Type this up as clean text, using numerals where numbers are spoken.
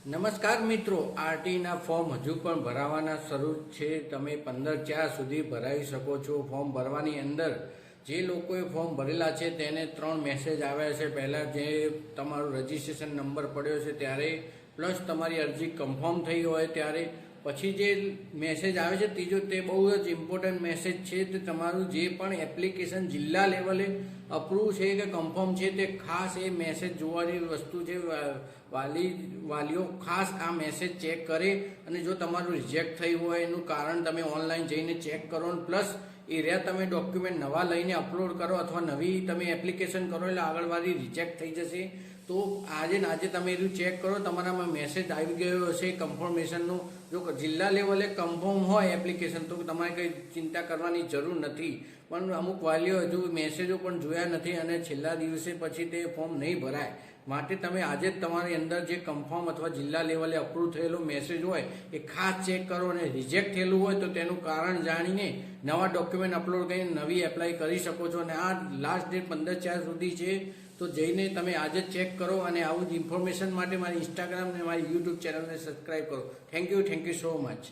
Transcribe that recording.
નમસ્કાર મિત્રો, આરટીના ફોર્મ હજુ પણ ભરાવાના શરૂ છે। તમે 15/4 સુધી ભરાઈ શકો છો। ફોર્મ ભરવાની અંદર જે લોકોએ ફોર્મ ભરેલા છે તેને 3 મેસેજ આવ્યા છે। પહેલાં જે તમારો રજિસ્ટ્રેશન નંબર પડ્યો છે ત્યારે, પ્લસ તમારી અરજી કન્ફર્મ થઈ હોય ત્યારે, પછી જે મેસેજ આવે છે ત્રીજો, તે બહુ જ ઇમ્પોર્ટન્ટ મેસેજ છે। તે તમારું જે પણ એપ્લિકેશન જિલ્લા લેવલે અપ્રૂવ છે કે કન્ફર્મ છે તે ખાસ એ મેસેજ જોવાની વસ્તુ છે। વાલીઓ ખાસ આ મેસેજ ચેક કરે, અને જો તમારું રિજેક્ટ થયું હોય એનું કારણ તમે ઓનલાઈન જઈને ચેક કરો, પ્લસ એરિયા તમે ડોક્યુમેન્ટ નવા લઈને અપલોડ કરો અથવા નવી તમે એપ્લિકેશન કરો એટલે આગળવાળી રિજેક્ટ થઈ જશે। તો આજે તમે એનું ચેક કરો, તમારામાં મેસેજ આવી ગયો હશે કન્ફર્મેશનનો। જો જિલ્લા લેવલે કન્ફર્મ હોય એપ્લિકેશન તો તમારે કંઈ ચિંતા કરવાની જરૂર નથી, પણ અમુક વાલીઓ હજુ મેસેજો પણ જોયા નથી અને છેલ્લા દિવસે પછી તે ફોર્મ નહીં ભરાય। માટે તમે આજે જ તમારી અંદર જે કન્ફર્મ અથવા જિલ્લા લેવલે અપ્રૂવ થયેલો મેસેજ હોય એ ખાસ ચેક કરો, અને રિજેક્ટ થયેલું હોય તો તેનું કારણ જાણીને નવા ડોક્યુમેન્ટ અપલોડ કરીને નવી એપ્લાય કરી શકો છો। અને આ લાસ્ટ ડેટ 15/4 સુધી છે, તો જઈને તમે આજે ચેક કરો। અને આવું જ ઇન્ફોર્મેશન માટે મારી ઇન્સ્ટાગ્રામ અને મારી યુટ્યુબ ચેનલને સબસ્ક્રાઈબ કરો। Thank you so much.